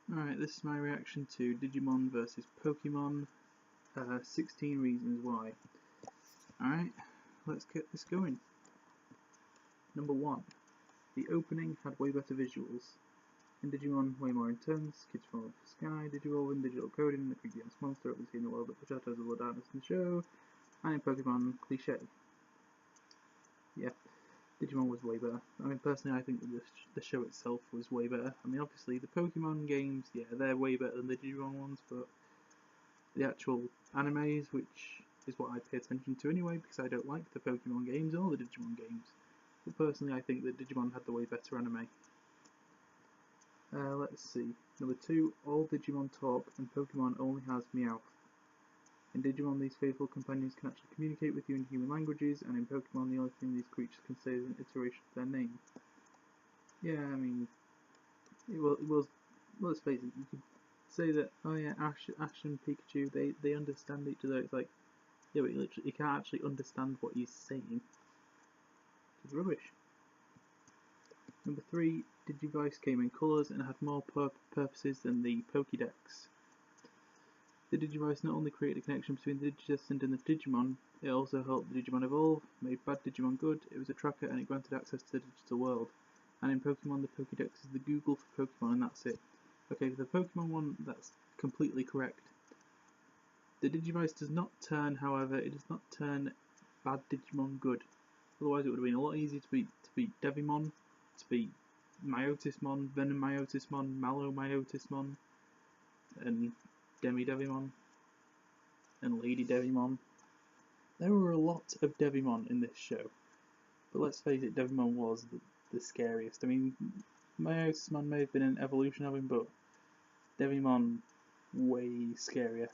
Alright, this is my reaction to Digimon versus Pokemon, 16 reasons why. Alright, let's get this going. Number 1. The opening had way better visuals. In Digimon, way more intense, kids fall off the sky, Digivolving, digital coding, the creepy ass monster of the scene world that shadows of the darkness in the show, and in Pokemon, cliche. Yeah, Digimon was way better. I mean, personally, I think that the show itself was way better. I mean, obviously, the Pokemon games, yeah, they're way better than the Digimon ones, but the actual animes, which is what I pay attention to anyway, because I don't like the Pokemon games or the Digimon games. But personally, I think that Digimon had the way better anime. Let's see. Number 2, all Digimon talk, and Pokemon only has Meowth. In Digimon, these faithful companions can actually communicate with you in human languages, and in Pokemon, the only thing these creatures can say is an iteration of their name. Yeah, I mean, it was let's face it, you could say that, oh yeah, Ash and Pikachu, they understand each other. It's like, yeah, but you can't actually understand what he's saying. It's rubbish. Number 3, Digivice came in colours and had more purposes than the Pokédex. The Digivice not only created a connection between the Digidestined and the Digimon, it also helped the Digimon evolve, made bad Digimon good, it was a tracker, and it granted access to the digital world. And in Pokemon, the Pokédex is the Google for Pokemon, and that's it. Okay, for the Pokemon one, that's completely correct. The Digivice does not turn, however, it does not turn bad Digimon good. Otherwise it would have been a lot easier to beat Devimon, to beat Myotismon, Venom Myotismon, Mallow Myotismon, and Demi Devimon, and Lady Devimon. There were a lot of Devimon in this show, but let's face it, Devimon was the scariest. I mean, Myotismon may have been an evolution of him, but Devimon, way scarier.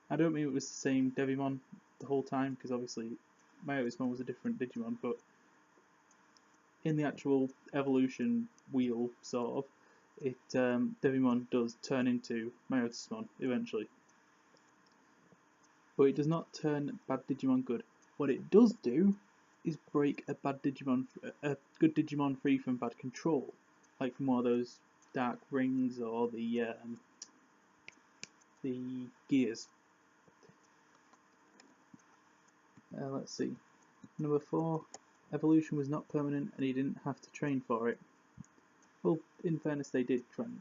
I don't mean it was the same Devimon the whole time, because obviously Myotismon was a different Digimon, but in the actual evolution wheel, sort of, Devimon does turn into Myotismon eventually. But it does not turn bad Digimon good. What it does do is break a good Digimon free from bad control, like from one of those dark rings or the gears. Let's see. Number 4, evolution was not permanent and he didn't have to train for it. Well, in fairness, they did train.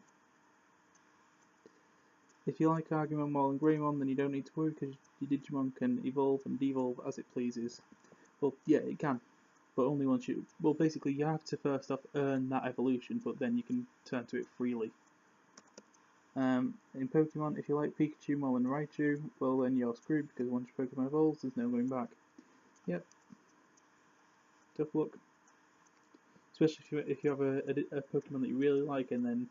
If you like Agumon more than Greymon, then you don't need to worry because your Digimon can evolve and devolve as it pleases. Well, yeah, it can, but only once you... Well, basically, you have to first off earn that evolution, but then you can turn to it freely. In Pokemon, if you like Pikachu more than Raichu, well then you're screwed because once your Pokemon evolves, there's no going back. Yep. Tough luck. Especially if you have a Pokemon that you really like and then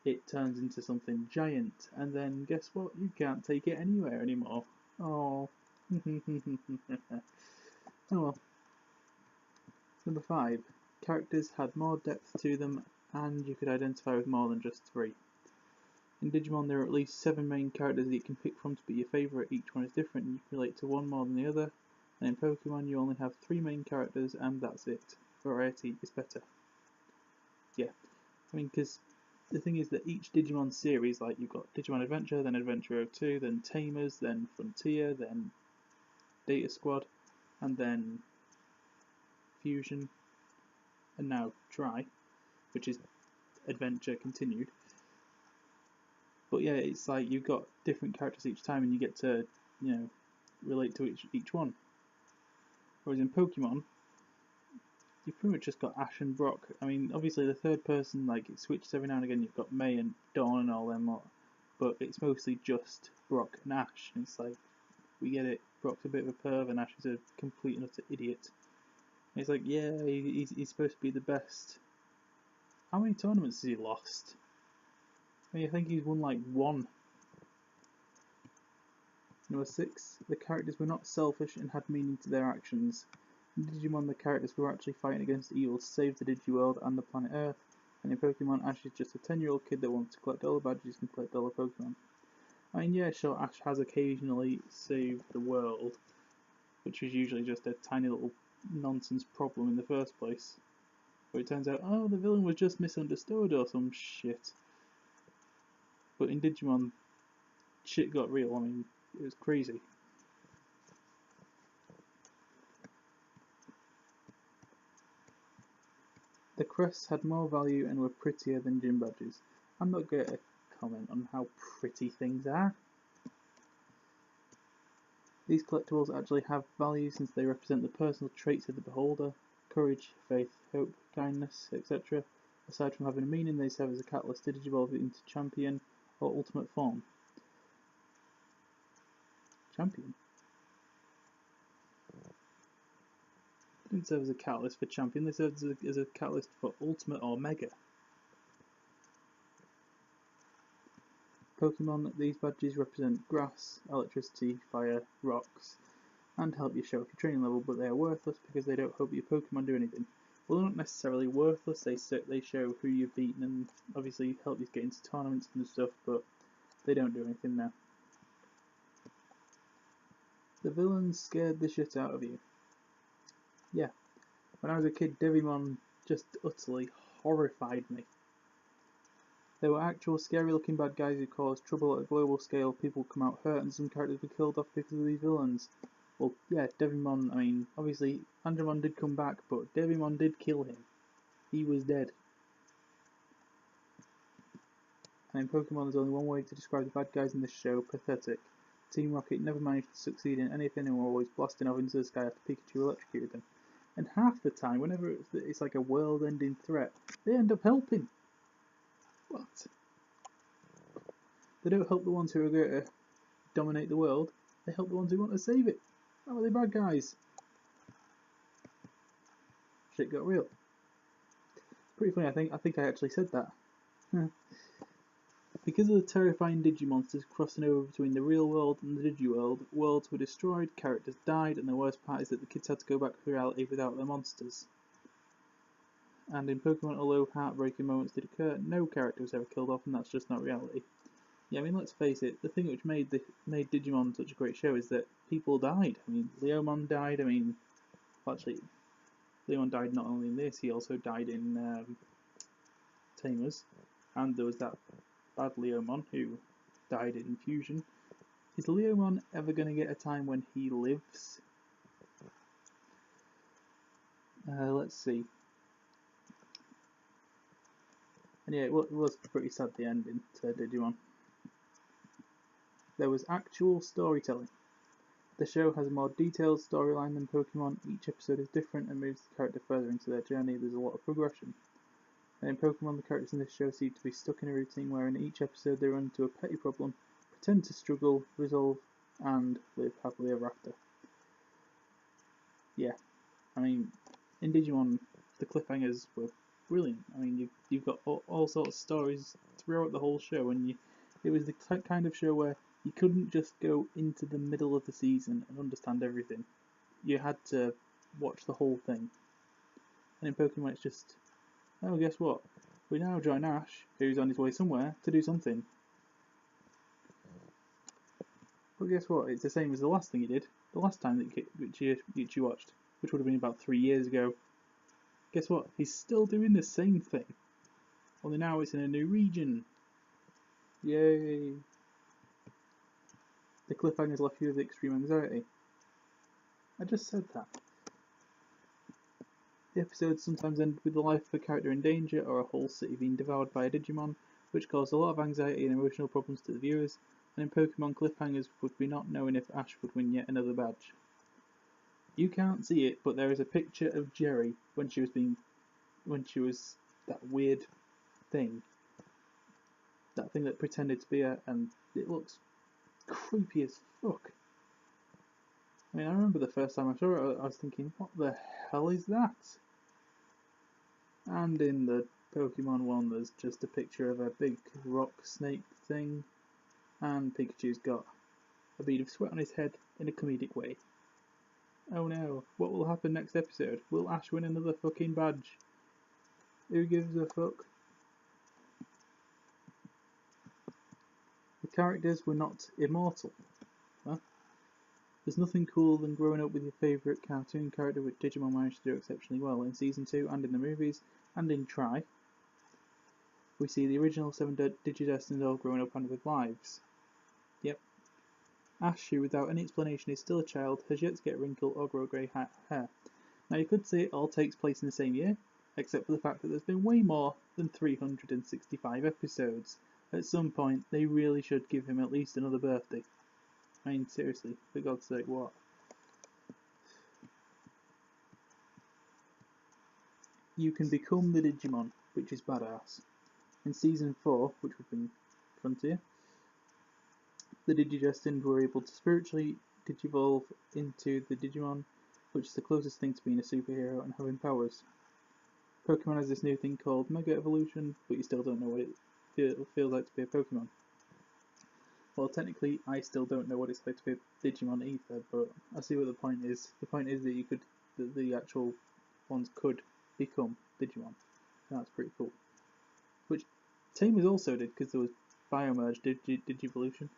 it turns into something giant, and then guess what? You can't take it anywhere anymore. Oh. Oh well. Number 5. Characters had more depth to them, and you could identify with more than just 3. In Digimon, there are at least 7 main characters that you can pick from to be your favourite. Each one is different, and you can relate to one more than the other. And in Pokemon, you only have 3 main characters, and that's it. Variety is better. Yeah. I mean, because the thing is that each Digimon series, like you've got Digimon Adventure, then Adventure 02, then Tamers, then Frontier, then Data Squad, and then Fusion, and now Tri, which is Adventure continued. But yeah, it's like you've got different characters each time, and you get to, relate to each one. Whereas in Pokemon, you've pretty much just got Ash and Brock. I mean, obviously the third person, like, it switches every now and again. You've got May and Dawn and all them lot, but it's mostly just Brock and Ash. And it's like, we get it. Brock's a bit of a perv, and Ash is a complete and utter idiot. And it's like, yeah, he's supposed to be the best. How many tournaments has he lost? I mean, I think he's won like 1. Number 6, the characters were not selfish and had meaning to their actions. In Digimon, the characters were actually fighting against evil to save the Digiworld and the planet Earth, and in Pokemon, Ash is just a 10-year-old kid that wants to collect all the badges and collect all the Pokemon. I mean, yeah, sure, Ash has occasionally saved the world, which is usually just a tiny little nonsense problem in the first place, where it turns out, oh, the villain was just misunderstood or some shit. but in Digimon, shit got real. I mean, it was crazy. The crests had more value and were prettier than gym badges. I'm not going to comment on how pretty things are. These collectibles actually have value since they represent the personal traits of the beholder: courage, faith, hope, kindness, etc. Aside from having a meaning, they serve as a catalyst to digivolve into champion or ultimate form. Champion? They didn't serve as a catalyst for champion, they served as a catalyst for ultimate or mega. Pokemon, these badges represent grass, electricity, fire, rocks, and help you show off your training level, but they are worthless because they don't help your Pokemon do anything. Well, they're not necessarily worthless, they show who you've beaten and obviously help you get into tournaments and stuff, but they don't do anything now. The villains scared the shit out of you. Yeah, when I was a kid, Digimon just utterly horrified me. They were actual scary looking bad guys who caused trouble at a global scale, people come out hurt and some characters were killed off because of these villains. Well, yeah, Digimon, I mean, obviously Andromon did come back, but Digimon did kill him. He was dead. And in Pokemon there's only one way to describe the bad guys in this show: pathetic. Team Rocket never managed to succeed in anything and were always blasting off into the sky after Pikachu electrocuted them. And half the time, whenever it's like a world-ending threat, they end up helping. What? They don't help the ones who are going to dominate the world, they help the ones who want to save it. How are they bad guys? Shit got real. Pretty funny, I think I actually said that. Because of the terrifying Digimonsters crossing over between the real world and the Digiworld, worlds were destroyed, characters died, and the worst part is that the kids had to go back to reality without their monsters. And in Pokemon, although heartbreaking moments did occur, no character was ever killed off, and that's just not reality. Yeah, I mean, let's face it, the thing which made Digimon such a great show is that people died. I mean, Leomon died, actually, Leon died not only in this, he also died in Tamers, and there was that bad Leomon who died in Fusion. Is Leomon ever going to get a time when he lives? Let's see. And yeah, it was pretty sad, the ending to Digimon. There was actual storytelling. The show has a more detailed storyline than Pokemon. Each episode is different and moves the character further into their journey. There's a lot of progression. And in Pokemon, the characters in this show seem to be stuck in a routine where in each episode they run into a petty problem, pretend to struggle, resolve, and live happily ever after. Yeah, I mean, in Digimon, the cliffhangers were brilliant. I mean, you've got all sorts of stories throughout the whole show, and it was the kind of show where you couldn't just go into the middle of the season and understand everything. You had to watch the whole thing. And in Pokemon, it's just, oh, guess what? We now join Ash, who's on his way somewhere, to do something. But guess what? It's the same as the last thing he did. The last time which you watched, which would have been about 3 years ago. Guess what? He's still doing the same thing. Only now it's in a new region. Yay! The cliffhangers left you with extreme anxiety. I just said that. The episodes sometimes end with the life of a character in danger or a whole city being devoured by a Digimon, which caused a lot of anxiety and emotional problems to the viewers, and in Pokemon, cliffhangers would be not knowing if Ash would win yet another badge. You can't see it, but there is a picture of Jerry when she was that weird thing. That thing that pretended to be her, and it looks creepy as fuck. I mean, I remember the first time I saw it, I was thinking, what the hell is that? And in the Pokemon one, there's just a picture of a big rock snake thing, and Pikachu's got a bead of sweat on his head in a comedic way. Oh no, what will happen next episode? Will Ash win another fucking badge? Who gives a fuck? The characters were not immortal. Huh? There's nothing cooler than growing up with your favourite cartoon character, which Digimon managed to do exceptionally well in Season 2 and in the movies, and in Tri. We see the original 7 Digidestins all growing up and with lives. Yep. Ash, who without any explanation is still a child, has yet to get a wrinkle or grow grey hair. Now you could say it all takes place in the same year, except for the fact that there's been way more than 365 episodes. At some point, they really should give him at least another birthday. I mean, seriously, for God's sake, what? You can become the Digimon, which is badass. In Season 4, which would be Frontier, the Digidestined were able to spiritually digivolve into the Digimon, which is the closest thing to being a superhero and having powers. Pokemon has this new thing called Mega Evolution, but you still don't know what it feels like to be a Pokemon. Well, technically, I still don't know what it's like to be a Digimon either, but I see what the point is. The point is that the actual ones could become Digimon, and that's pretty cool. Which Tamers also did, because there was Biomerge Digivolution,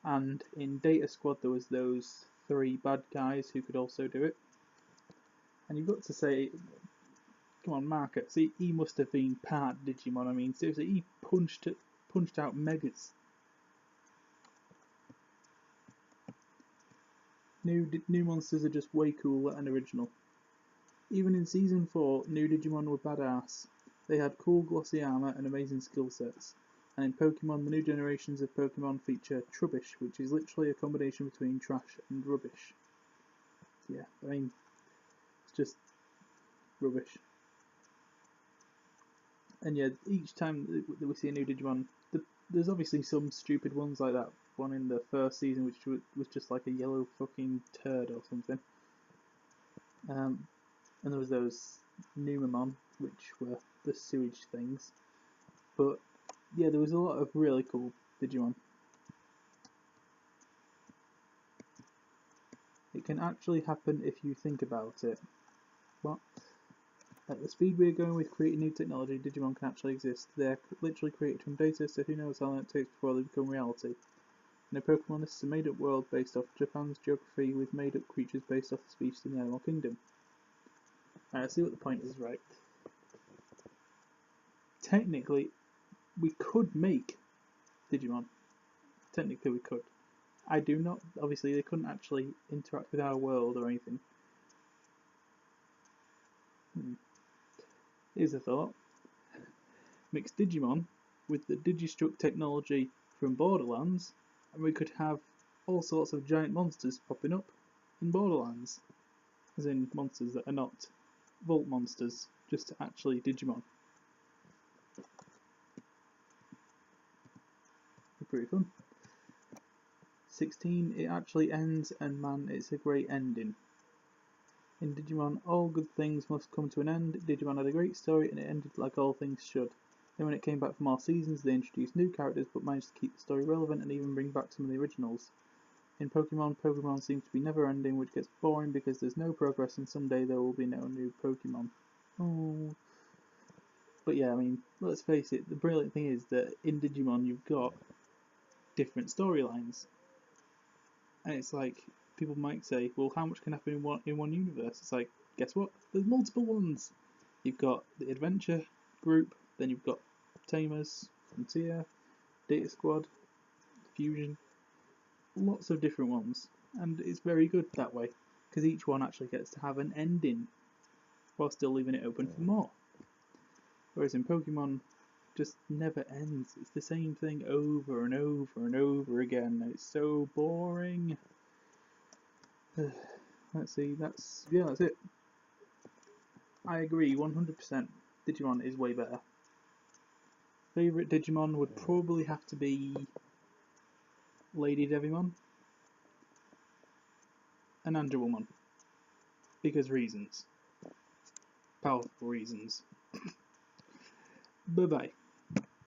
and in Data Squad there was those 3 bad guys who could also do it. And you've got to say, come on, Marcus, he must have been part Digimon. I mean, seriously, he punched out Megas. New monsters are just way cooler and original. Even in Season 4, new Digimon were badass. They had cool glossy armour and amazing skill sets. And in Pokemon, the new generations of Pokemon feature Trubbish, which is literally a combination between trash and rubbish. Yeah, I mean, it's just rubbish. And yeah, each time that we see a new Digimon, there's obviously some stupid ones like that one in the first season, which was just like a yellow fucking turd or something. And there was those Numemon, which were the sewage things. But yeah, there was a lot of really cool Digimon. It can actually happen if you think about it. What? At the speed we're going with creating new technology, Digimon can actually exist. They're literally created from data, so who knows how long it takes before they become reality. In a Pokemon, this is a made-up world based off Japan's geography with made-up creatures based off the species in the animal kingdom. I see what the point is, right? Technically, we could make Digimon. Technically, we could. I do not. Obviously, they couldn't actually interact with our world or anything. Here's a thought. Mix Digimon with the Digistruct technology from Borderlands, and we could have all sorts of giant monsters popping up in Borderlands. As in monsters that are not Vault monsters, just actually Digimon. Pretty fun. 16. It actually ends, and man, it's a great ending. In Digimon, all good things must come to an end. Digimon had a great story, and it ended like all things should. Then when it came back for more seasons, they introduced new characters, but managed to keep the story relevant and even bring back some of the originals. In Pokemon, Pokemon seems to be never ending, which gets boring because there's no progress, and someday there will be no new Pokemon. Oh. But yeah, I mean, let's face it, the brilliant thing is that in Digimon you've got different storylines. And it's like, people might say, well, how much can happen in one universe? It's like, guess what? There's multiple ones. You've got the Adventure group, then you've got Tamers, Frontier, Data Squad, Fusion, lots of different ones. And it's very good that way, because each one actually gets to have an ending, while still leaving it open for more. Whereas in Pokemon, just never ends. It's the same thing over and over and over again. It's so boring. Let's see, that's it. I agree 100%. Digimon is way better. Favourite Digimon would probably have to be Lady Devimon and Andromon. Because reasons. Powerful reasons. Bye bye.